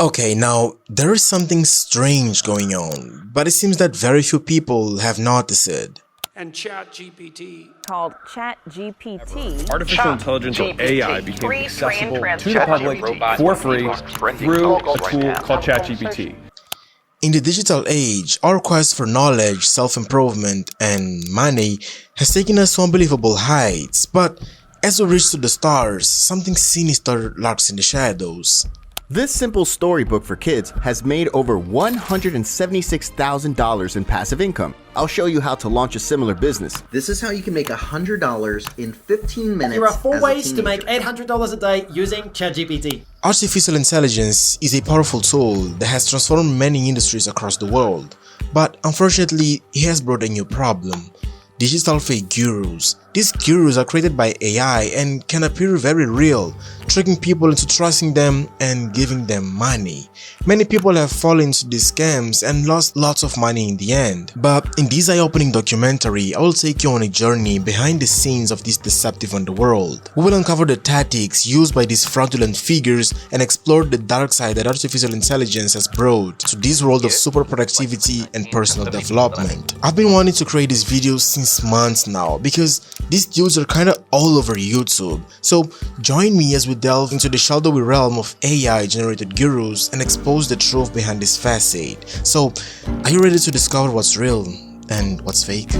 Okay, now there is something strange going on, but it seems that very few people have noticed it. And ChatGPT, called ChatGPT, artificial intelligence or AI became accessible to the public for free through a tool called ChatGPT. In the digital age, our quest for knowledge, self-improvement, and money has taken us to unbelievable heights, but as we reach to the stars, something sinister lurks in the shadows. This simple storybook for kids has made over $176,000 in passive income. I'll show you how to launch a similar business. This is how you can make $100 in 15 minutes. There are 4 as a ways to make teenager. $800 a day using ChatGPT. Artificial intelligence is a powerful tool that has transformed many industries across the world, but unfortunately, it has brought a new problem: digital fake gurus. These gurus are created by AI and can appear very real, tricking people into trusting them and giving them money. Many people have fallen into these scams and lost lots of money in the end. But in this eye-opening documentary, I will take you on a journey behind the scenes of this deceptive underworld. We will uncover the tactics used by these fraudulent figures and explore the dark side that artificial intelligence has brought to this world of super productivity and personal development. I've been wanting to create these videos since months now because these dudes are kinda all over YouTube. So join me as we delve into the shadowy realm of AI generated gurus and expose the truth behind this façade. So are you ready to discover what's real and what's fake?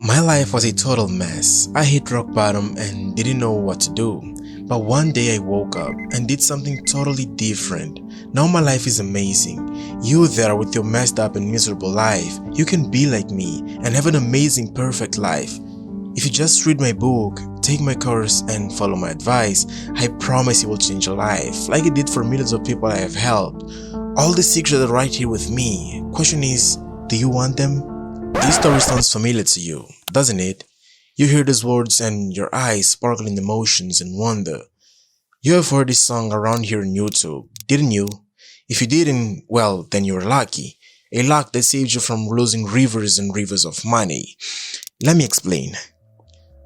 My life was a total mess. I hit rock bottom and didn't know what to do. But one day I woke up and did something totally different. Now my life is amazing. You there with your messed up and miserable life, you can be like me and have an amazing, perfect life. If you just read my book, take my course and follow my advice, I promise it will change your life, like it did for millions of people I have helped. All the secrets are right here with me. Question is, do you want them? This story sounds familiar to you, doesn't it? You hear these words and your eyes sparkle in emotions and wonder. You have heard this song around here on YouTube, didn't you? If you didn't, well, then you're lucky. A luck that saves you from losing rivers and rivers of money. Let me explain.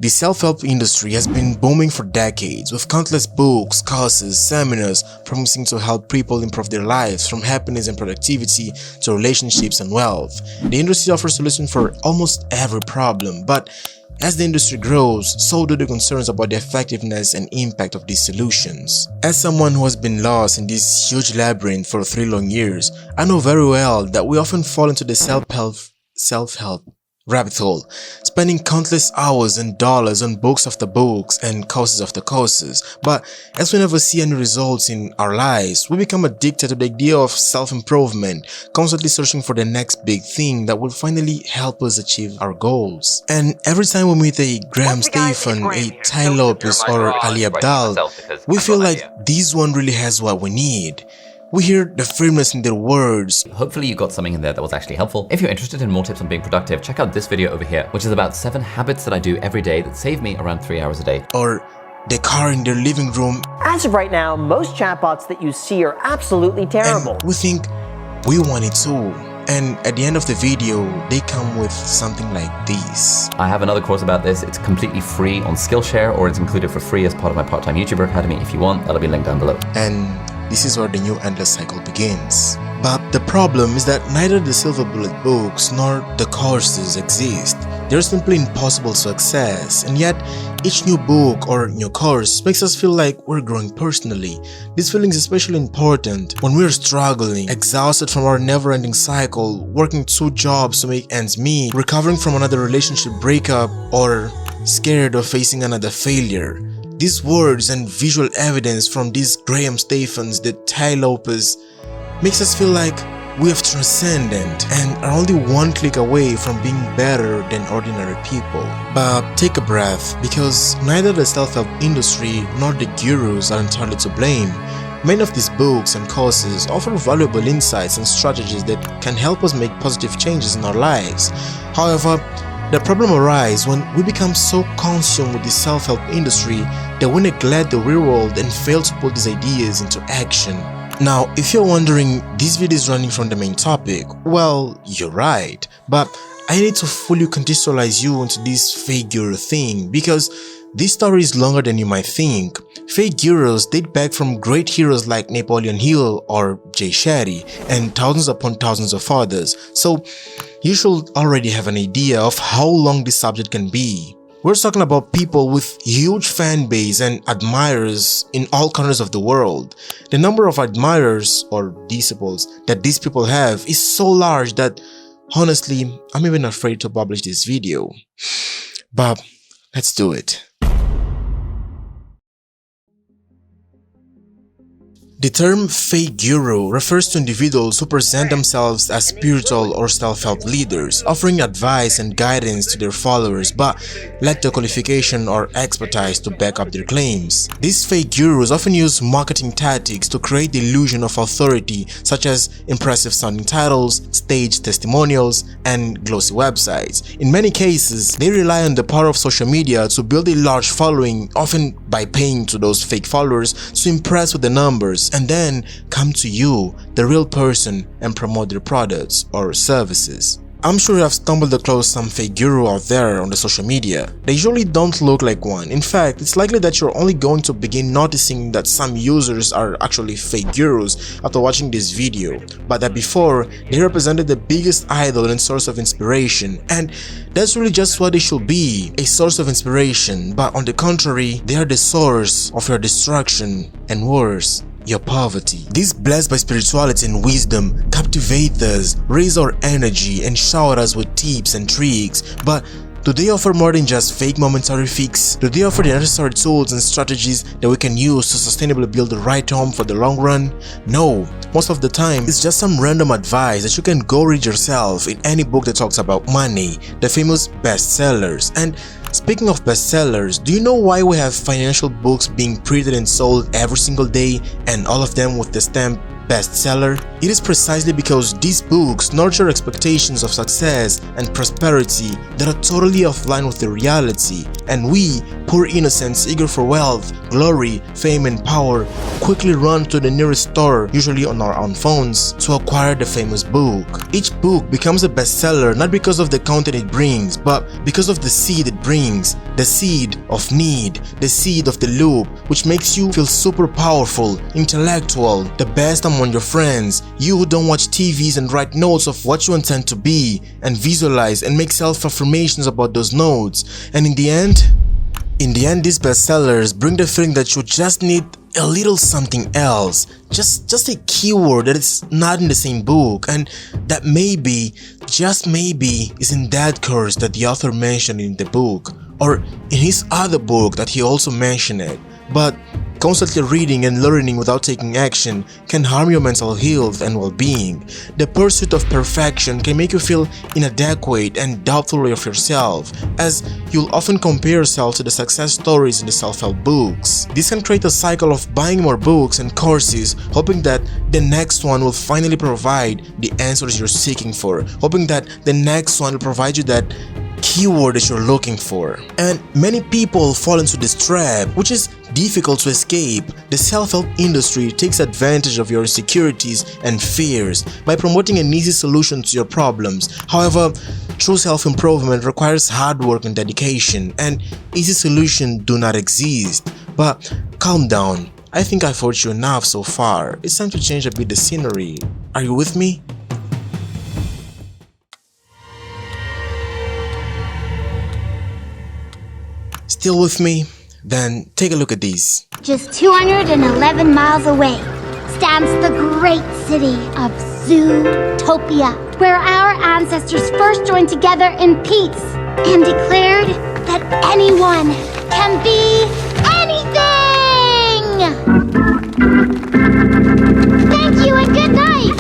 The self-help industry has been booming for decades, with countless books, courses, seminars promising to help people improve their lives from happiness and productivity to relationships and wealth. The industry offers solutions for almost every problem, but as the industry grows, so do the concerns about the effectiveness and impact of these solutions. As someone who has been lost in this huge labyrinth for 3 long years, I know very well that we often fall into the self-help rabbit hole, spending countless hours and dollars on books after books and courses after courses. But as we never see any results in our lives, we become addicted to the idea of self-improvement, constantly searching for the next big thing that will finally help us achieve our goals. And every time we meet a Graham Stephan, a Ty Lopez or Ali Abdal, we feel like this one really has what we need. We hear the firmness in their words. Hopefully you got something in there that was actually helpful. If you're interested in more tips on being productive, check out this video over here, which is about 7 habits that I do every day that save me around 3 hours a day. Or the car in their living room. As of right now, most chatbots that you see are absolutely terrible. And we think we want it too. And at the end of the video, they come with something like this. I have another course about this. It's completely free on Skillshare, or it's included for free as part of my part-time YouTuber Academy. If you want, that'll be linked down below. And this is where the new endless cycle begins. But the problem is that neither the silver bullet books nor the courses exist. They're simply impossible to access, and yet each new book or new course makes us feel like we're growing personally. This feeling is especially important when we're struggling, exhausted from our never-ending cycle, working 2 jobs to make ends meet, recovering from another relationship breakup, or scared of facing another failure. These words and visual evidence from these Graham Stephans, the Ty Lopez, makes us feel like we have transcended and are only 1 click away from being better than ordinary people. But take a breath, because neither the self-help industry nor the gurus are entirely to blame. Many of these books and courses offer valuable insights and strategies that can help us make positive changes in our lives. However, the problem arises when we become so consumed with the self-help industry that we neglect the real world and fail to put these ideas into action. Now, if you're wondering, this video is running from the main topic, well, you're right, but I need to fully contextualize you into this fake guru thing because this story is longer than you might think. Fake gurus date back from great heroes like Napoleon Hill or Jay Shetty and thousands upon thousands of others, so you should already have an idea of how long this subject can be. We're talking about people with huge fan base and admirers in all corners of the world. The number of admirers or disciples that these people have is so large that honestly, I'm even afraid to publish this video. But let's do it. The term fake guru refers to individuals who present themselves as spiritual or self-help leaders, offering advice and guidance to their followers but lack the qualification or expertise to back up their claims. These fake gurus often use marketing tactics to create the illusion of authority, such as impressive sounding titles, staged testimonials, and glossy websites. In many cases, they rely on the power of social media to build a large following, often by paying to those fake followers to impress with the numbers and then come to you, the real person, and promote their products or services. I'm sure you have stumbled across some fake guru out there on the social media. They usually don't look like one. In fact, it's likely that you're only going to begin noticing that some users are actually fake gurus after watching this video, but that before, they represented the biggest idol and source of inspiration, and that's really just what they should be, a source of inspiration, but on the contrary, they are the source of your destruction and worse, your poverty. These blessed by spirituality and wisdom captivate us, raise our energy, and shower us with tips and tricks, but do they offer more than just fake momentary fix? Do they offer the necessary tools and strategies that we can use to sustainably build the right home for the long run? No, most of the time it's just some random advice that you can go read yourself in any book that talks about money, the famous bestsellers. And speaking of bestsellers, do you know why we have financial books being printed and sold every single day, and all of them with the stamp bestseller? It is precisely because these books nurture expectations of success and prosperity that are totally offline with the reality, and we, poor innocents eager for wealth, glory, fame, and power, quickly run to the nearest store, usually on our own phones, to acquire the famous book. Each book becomes a bestseller not because of the content it brings, but because of the seed it brings, the seed of need, the seed of the loop, which makes you feel super powerful, intellectual, the best among your friends, you who don't watch TVs and write notes of what you intend to be, and visualize and make self-affirmations about those notes, and in the end, these bestsellers bring the feeling that you just need a little something else, just a keyword that is not in the same book, and that maybe, just maybe, is in that course that the author mentioned in the book, or in his other book that he also mentioned it. But constantly reading and learning without taking action can harm your mental health and well-being. The pursuit of perfection can make you feel inadequate and doubtful of yourself, as you'll often compare yourself to the success stories in the self-help books. This can create a cycle of buying more books and courses, hoping that the next one will finally provide the answers you're seeking for, hoping that the next one will provide you that keyword that you're looking for. And many people fall into this trap, which is difficult to escape. The self-help industry takes advantage of your insecurities and fears by promoting an easy solution to your problems. However, true self-improvement requires hard work and dedication, and easy solutions do not exist. But calm down. I think I've hurt you enough so far. It's time to change a bit the scenery. Are you with me? Still with me? Then take a look at these. Just 211 miles away stands the great city of Zootopia, where our ancestors first joined together in peace and declared that anyone can be anything! Thank you and good night!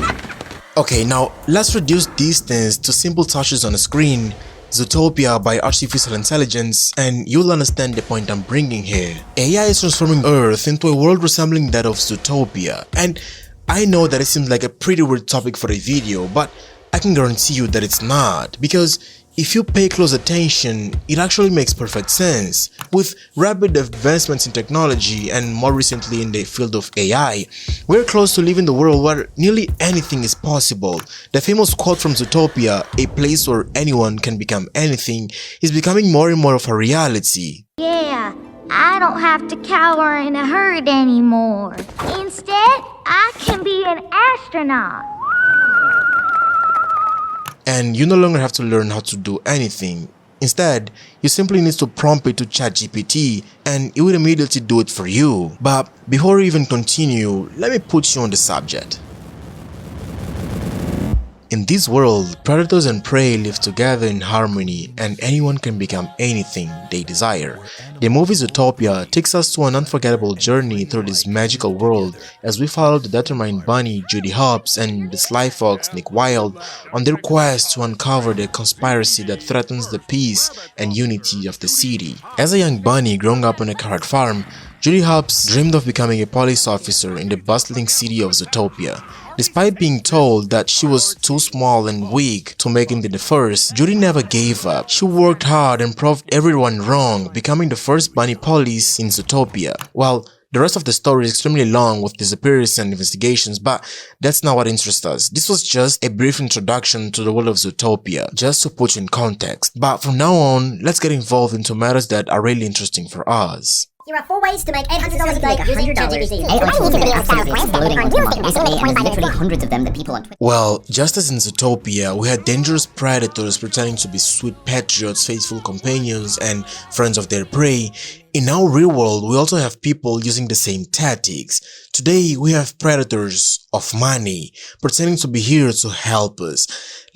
Okay, now let's reduce distance to simple touches on a screen. Zootopia by artificial intelligence, and you'll understand the point I'm bringing here. AI is transforming Earth into a world resembling that of Zootopia, and I know that it seems like a pretty weird topic for a video, but I can guarantee you that it's not, because if you pay close attention, it actually makes perfect sense. With rapid advancements in technology and more recently in the field of AI, we're close to living in a world where nearly anything is possible. The famous quote from Zootopia, a place where anyone can become anything, is becoming more and more of a reality. Yeah, I don't have to cower in a herd anymore. Instead, I can be an astronaut. And you no longer have to learn how to do anything. Instead, you simply need to prompt it to ChatGPT and it will immediately do it for you. But before we even continue, let me put you on the subject. In this world, predators and prey live together in harmony and anyone can become anything they desire. The movie Zootopia takes us to an unforgettable journey through this magical world as we follow the determined bunny Judy Hopps and the sly fox Nick Wilde on their quest to uncover the conspiracy that threatens the peace and unity of the city. As a young bunny growing up on a carrot farm, Judy Hopps dreamed of becoming a police officer in the bustling city of Zootopia. Despite being told that she was too small and weak to make it in the first, Judy never gave up. She worked hard and proved everyone wrong, becoming the first bunny police in Zootopia. Well, the rest of the story is extremely long with disappearances and investigations, but that's not what interests us. This was just a brief introduction to the world of Zootopia, just to put you in context. But from now on, let's get involved into matters that are really interesting for us. Here are 4 ways to make $800 a day using ChatGPT. Literally hundreds of them that people on Twitter. Well, just as in Zootopia, we had dangerous predators pretending to be sweet patriots, faithful companions, and friends of their prey. In our real world, we also have people using the same tactics. Today, we have predators of money, pretending to be here to help us.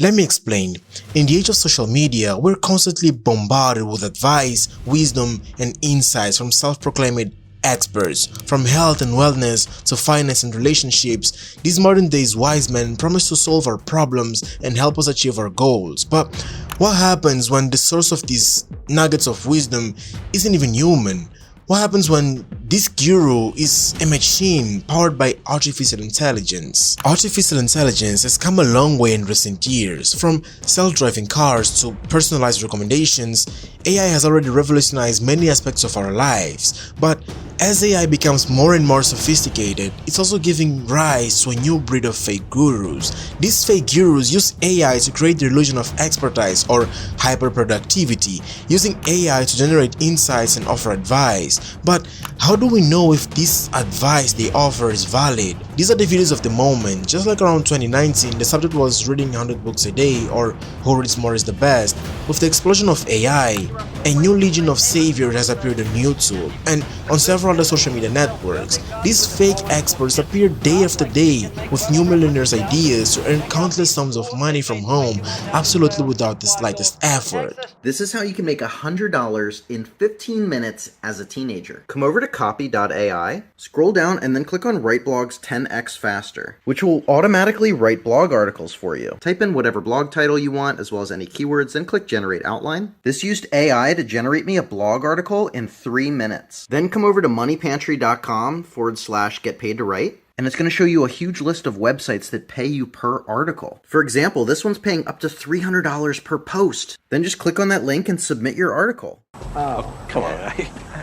Let me explain. In the age of social media, we're constantly bombarded with advice, wisdom, and insights from self-proclaimed experts. From health and wellness to finance and relationships, these modern days wise men promise to solve our problems and help us achieve our goals. But what happens when the source of these nuggets of wisdom isn't even human? What happens when this guru is a machine powered by artificial intelligence? Artificial intelligence has come a long way in recent years. From self-driving cars to personalized recommendations, AI has already revolutionized many aspects of our lives. But as AI becomes more and more sophisticated, it's also giving rise to a new breed of fake gurus. These fake gurus use AI to create the illusion of expertise or hyperproductivity, using AI to generate insights and offer advice. But how do we know if this advice they offer is valid? These are the videos of the moment. Just like around 2019, the subject was reading 100 books a day, or who reads more is the best. With the explosion of AI, a new legion of saviors has appeared on YouTube and on several other social media networks. These fake experts appear day after day with new millionaires' ideas to earn countless sums of money from home, absolutely without the slightest effort. This is how you can make $100 in 15 minutes as a teenager. Come over to copy.ai, scroll down and then click on Write Blogs 10x Faster, which will automatically write blog articles for you. Type in whatever blog title you want as well as any keywords, then click Generate Outline. This used AI to generate me a blog article in 3 minutes. Then come over to moneypantry.com/get paid to write. And it's going to show you a huge list of websites that pay you per article. For example, this one's paying up to $300 per post. Then just click on that link and submit your article. Oh, come on.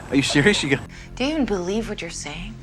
Are you serious? Do you even believe what you're saying?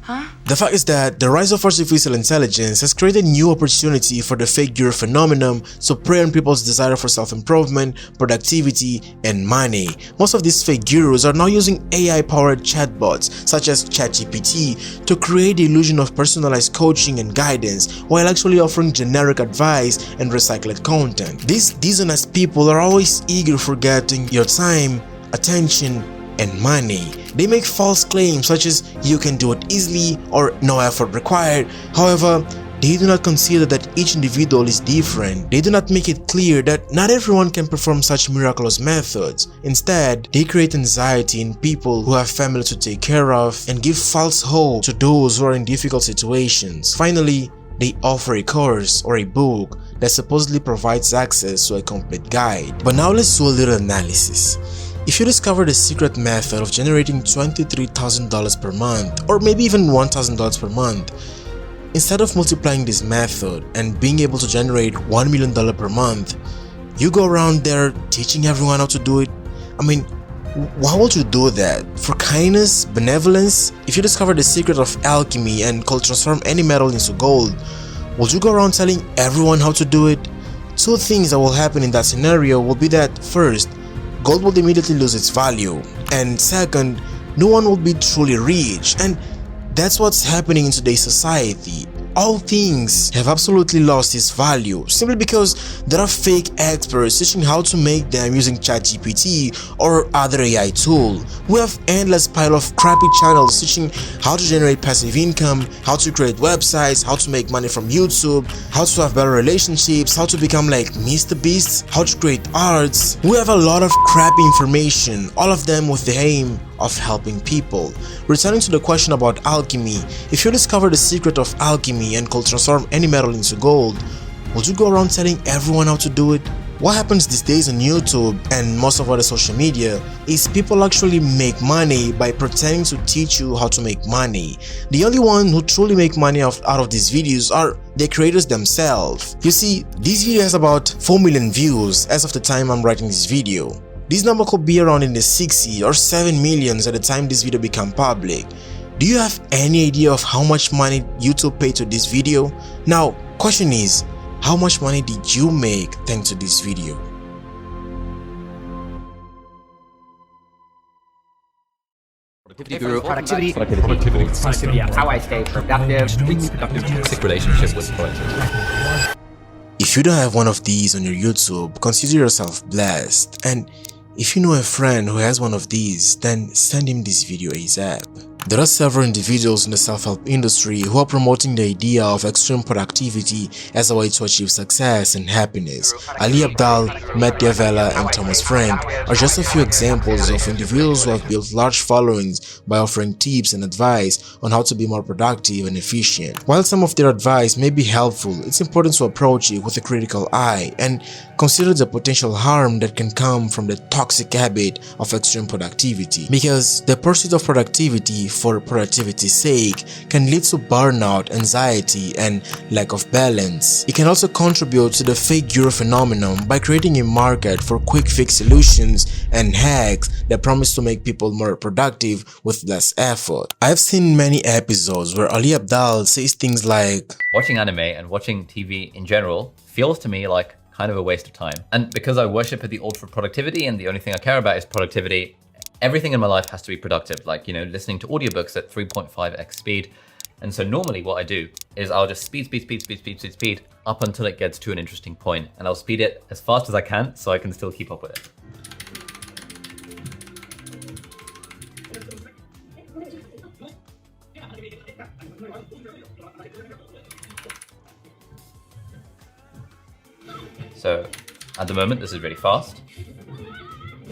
Huh? The fact is that the rise of artificial intelligence has created new opportunity for the fake guru phenomenon to prey on people's desire for self-improvement, productivity, and money. Most of these fake gurus are now using AI-powered chatbots such as ChatGPT to create the illusion of personalized coaching and guidance while actually offering generic advice and recycled content. These dishonest people are always eager for getting your time, attention, and money. They make false claims such as you can do it easily or no effort required. However, they do not consider that each individual is different. They do not make it clear that not everyone can perform such miraculous methods. Instead, they create anxiety in people who have family to take care of and give false hope to those who are in difficult situations. Finally, they offer a course or a book that supposedly provides access to a complete guide. But now let's do a little analysis. If you discover the secret method of generating $23,000 per month, or maybe even $1,000 per month, instead of multiplying this method and being able to generate $1 million per month, You go around there teaching everyone how to do it. I mean, why would you do that? For kindness? Benevolence? If you discover the secret of alchemy and could transform any metal into gold, would you go around telling everyone how to do it? Two things that will happen in that scenario will be that, first, gold will immediately lose its value, and second, no one will be truly rich. And that's what's happening in today's society. All things have absolutely lost its value simply because there are fake experts teaching how to make them using ChatGPT or other AI tool. We have endless pile of crappy channels teaching how to generate passive income, how to create websites, how to make money from YouTube, how to have better relationships, how to become like Mr. Beast, how to create arts. We have a lot of crappy information, all of them with the aim of helping people. Returning to the question about alchemy, if you discover the secret of alchemy and could transform any metal into gold, would you go around telling everyone how to do it? What happens these days on YouTube and most of other social media is people actually make money by pretending to teach you how to make money. The only one who truly make money out of these videos are the creators themselves. You see, this video has about 4 million views as of the time I'm writing this video. This number could be around in the 60 or 7 millions at the time this video become public. Do you have any idea of how much money YouTube paid to this video? Now, question is, how much money did you make thanks to this video? Productivity. How I stay productive. Toxic relationship with productivity. If you don't have one of these on your YouTube, consider yourself blessed. And if you know a friend who has one of these, then send him this video ASAP. There are several individuals in the self-help industry who are promoting the idea of extreme productivity as a way to achieve success and happiness. Ali Abdaal, Matt Diavela, and Thomas Frank are just a few examples of individuals who have built large followings by offering tips and advice on how to be more productive and efficient. While some of their advice may be helpful, it's important to approach it with a critical eye and consider the potential harm that can come from the toxic habit of extreme productivity. Because the pursuit of productivity for productivity's sake can lead to burnout, anxiety, and lack of balance. It can also contribute to the fake guru phenomenon by creating a market for quick fix solutions and hacks that promise to make people more productive with less effort. I've seen many episodes where Ali Abdaal says things like, watching anime and watching TV in general feels to me like kind of a waste of time. And because I worship at the altar of productivity and the only thing I care about is productivity, everything in my life has to be productive, like, listening to audiobooks at 3.5x speed. And so normally what I do is I'll just speed up until it gets to an interesting point, and I'll speed it as fast as I can so I can still keep up with it. So at the moment, this is really fast.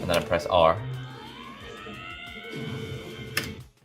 And then I press R.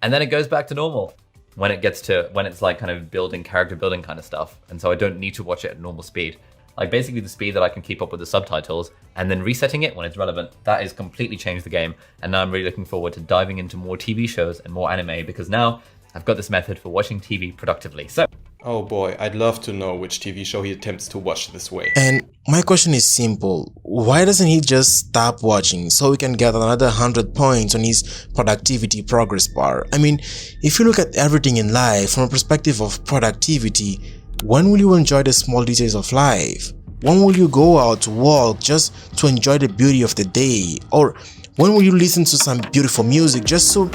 And then it goes back to normal when it's like kind of character building kind of stuff. And so I don't need to watch it at normal speed. Like basically the speed that I can keep up with the subtitles and then resetting it when it's relevant. That has completely changed the game. And now I'm really looking forward to diving into more TV shows and more anime because now I've got this method for watching TV productively. So, oh boy, I'd love to know which TV show he attempts to watch this way. And my question is simple. Why doesn't he just stop watching so we can get another 100 points on his productivity progress bar? I mean, if you look at everything in life from a perspective of productivity, when will you enjoy the small details of life? When will you go out to walk just to enjoy the beauty of the day? Or when will you listen to some beautiful music just to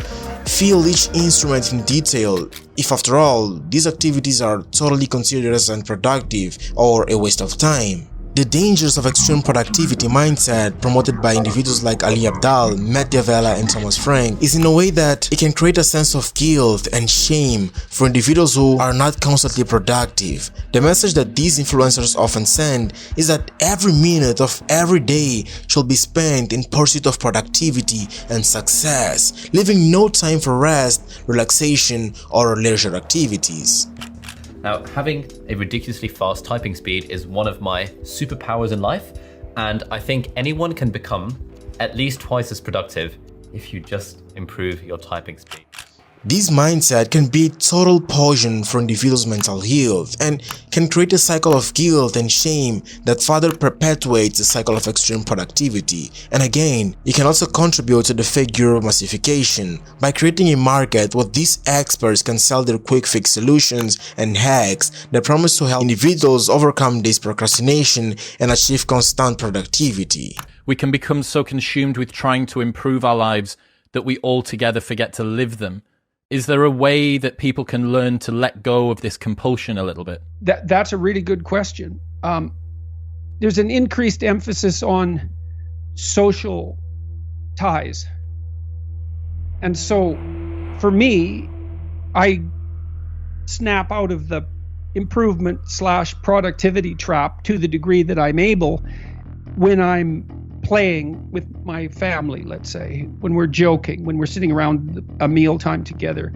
feel each instrument in detail, if after all, these activities are totally considered as unproductive or a waste of time? The dangers of extreme productivity mindset promoted by individuals like Ali Abdaal, Matt Diavela, and Thomas Frank is in a way that it can create a sense of guilt and shame for individuals who are not constantly productive. The message that these influencers often send is that every minute of every day should be spent in pursuit of productivity and success, leaving no time for rest, relaxation, or leisure activities. Now, having a ridiculously fast typing speed is one of my superpowers in life, and I think anyone can become at least twice as productive if you just improve your typing speed. This mindset can be total poison for individuals' mental health and can create a cycle of guilt and shame that further perpetuates the cycle of extreme productivity. And again, it can also contribute to the fake guru massification by creating a market where these experts can sell their quick fix solutions and hacks that promise to help individuals overcome this procrastination and achieve constant productivity. We can become so consumed with trying to improve our lives that we altogether forget to live them. Is there a way that people can learn to let go of this compulsion a little bit? That's a really good question. There's an increased emphasis on social ties. And so for me, I snap out of the improvement/productivity trap to the degree that I'm able when I'm playing with my family, let's say, when we're joking, when we're sitting around a mealtime together,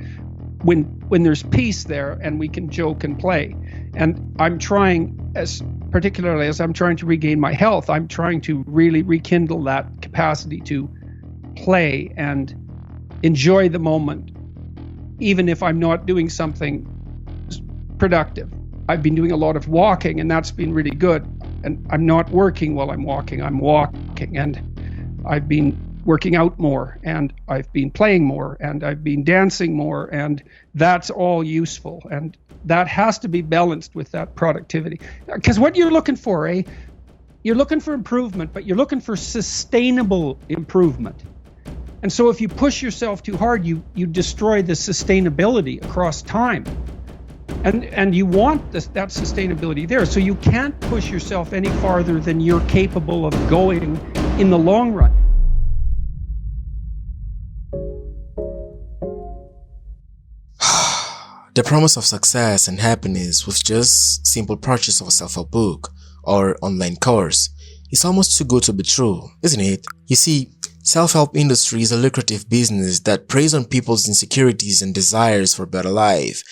when there's peace there and we can joke and play. And I'm trying, particularly as I'm trying to regain my health, I'm trying to really rekindle that capacity to play and enjoy the moment, even if I'm not doing something productive. I've been doing a lot of walking, and that's been really good. And I'm not working while I'm walking, and I've been working out more, and I've been playing more, and I've been dancing more, and that's all useful. And that has to be balanced with that productivity. Because what you're looking for, you're looking for improvement, but you're looking for sustainable improvement. And so if you push yourself too hard, you destroy the sustainability across time. And you want that sustainability there. So you can't push yourself any farther than you're capable of going in the long run. The promise of success and happiness with just simple purchase of a self-help book or online course is almost too good to be true, isn't it? You see, self-help industry is a lucrative business that preys on people's insecurities and desires for a better life.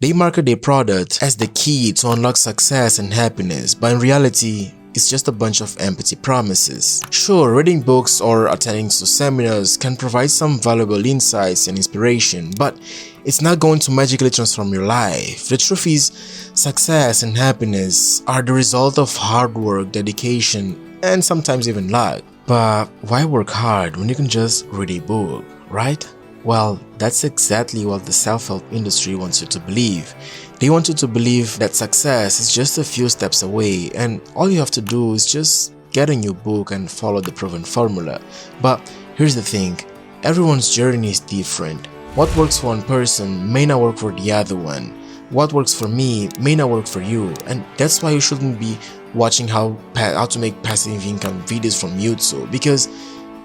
They market their product as the key to unlock success and happiness, but in reality, it's just a bunch of empty promises. Sure, reading books or attending to seminars can provide some valuable insights and inspiration, but it's not going to magically transform your life. The truth is, success and happiness are the result of hard work, dedication, and sometimes even luck. But why work hard when you can just read a book, right? Well, that's exactly what the self-help industry wants you to believe. They want you to believe that success is just a few steps away, and all you have to do is just get a new book and follow the proven formula. But here's the thing, everyone's journey is different. What works for one person may not work for the other one. What works for me may not work for you, and that's why you shouldn't be watching how to make passive income videos from YouTube, because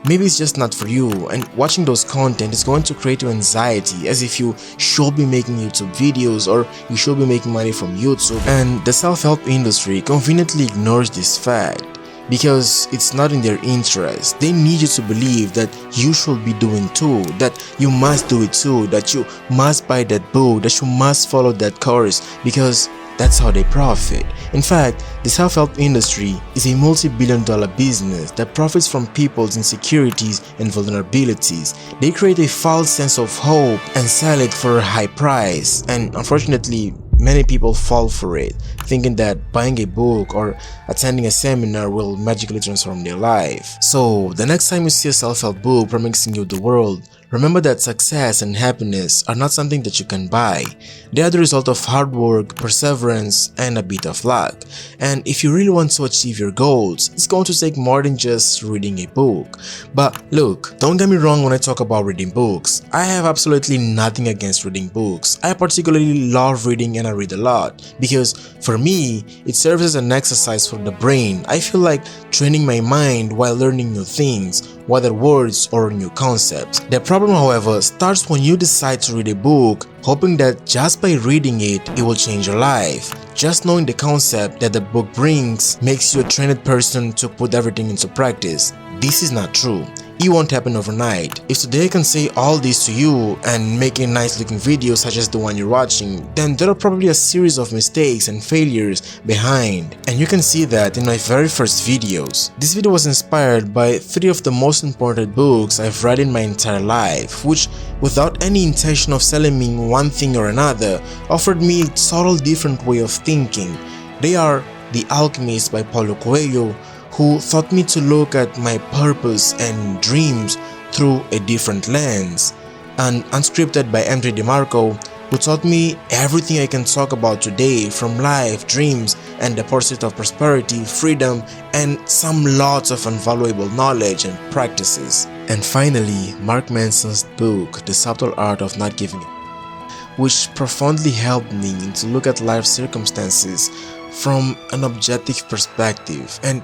maybe it's just not for you, and watching those content is going to create you anxiety as if you should be making YouTube videos or you should be making money from YouTube. And the self-help industry conveniently ignores this fact because it's not in their interest. They need you to believe that you should be doing too, that you must do it too, that you must buy that book, that you must follow that course, because that's how they profit. In fact, the self-help industry is a multi-billion-dollar business that profits from people's insecurities and vulnerabilities. They create a false sense of hope and sell it for a high price, and unfortunately, many people fall for it, thinking that buying a book or attending a seminar will magically transform their life. So, the next time you see a self-help book promising you the world, remember that success and happiness are not something that you can buy. They are the result of hard work, perseverance, and a bit of luck. And if you really want to achieve your goals, it's going to take more than just reading a book. But look, don't get me wrong when I talk about reading books. I have absolutely nothing against reading books. I particularly love reading and I read a lot because for me, it serves as an exercise for the brain. I feel like training my mind while learning new things, whether words or new concepts. The problem, however, starts when you decide to read a book hoping that just by reading it, it will change your life. Just knowing the concept that the book brings makes you a trained person to put everything into practice. This is not true. it won't happen overnight. If today I can say all this to you and make a nice looking video such as the one you're watching, then there are probably a series of mistakes and failures behind. And you can see that in my very first videos. This video was inspired by 3 of the most important books I've read in my entire life, which, without any intention of selling me one thing or another, offered me a total different way of thinking. They are The Alchemist by Paulo Coelho, who taught me to look at my purpose and dreams through a different lens, and Unscripted by M.J. DeMarco, who taught me everything I can talk about today, from life, dreams, and the pursuit of prosperity, freedom, and some lots of invaluable knowledge and practices. And finally, Mark Manson's book, The Subtle Art of Not Giving Up, which profoundly helped me to look at life circumstances from an objective perspective and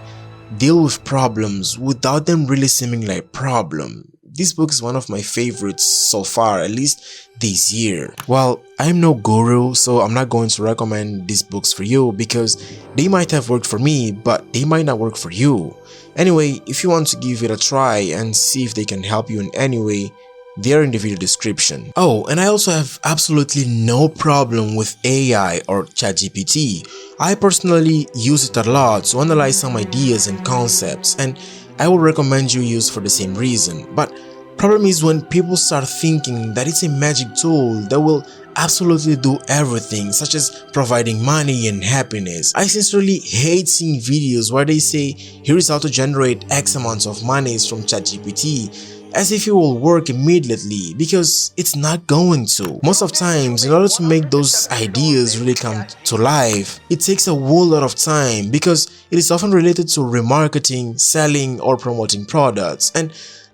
deal with problems without them really seeming like a problem. This book is one of my favorites so far, at least this year. Well, I'm no guru, so I'm not going to recommend these books for you because they might have worked for me, but they might not work for you. Anyway, if you want to give it a try and see if they can help you in any way, they're in the video description. Oh, and I also have absolutely no problem with AI or ChatGPT. I personally use it a lot to analyze some ideas and concepts, and I would recommend you use for the same reason. But problem is when people start thinking that it's a magic tool that will absolutely do everything, such as providing money and happiness. I sincerely hate seeing videos where they say, here is how to generate X amounts of monies from ChatGPT, as if it will work immediately, because it's not going to. Most of times, in order to make those ideas really come to life, it takes a whole lot of time because it is often related to remarketing, selling, or promoting products. And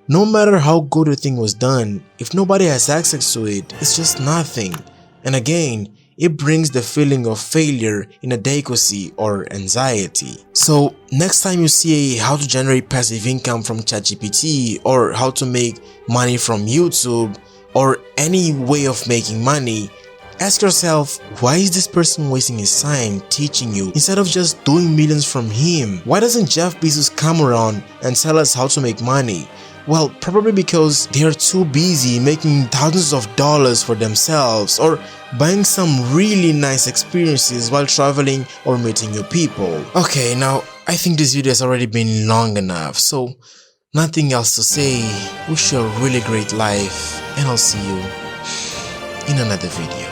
no matter how good a thing was done, if nobody has access to it, it's just nothing. And again, it brings the feeling of failure, inadequacy, or anxiety. So next time you see how to generate passive income from ChatGPT, or how to make money from YouTube, or any way of making money, ask yourself, why is this person wasting his time teaching you instead of just doing millions from him? Why doesn't Jeff Bezos come around and tell us how to make money? Well, probably because they are too busy making thousands of dollars for themselves or buying some really nice experiences while traveling or meeting new people. Okay, now I think this video has already been long enough, so nothing else to say. Wish you a really great life, and I'll see you in another video.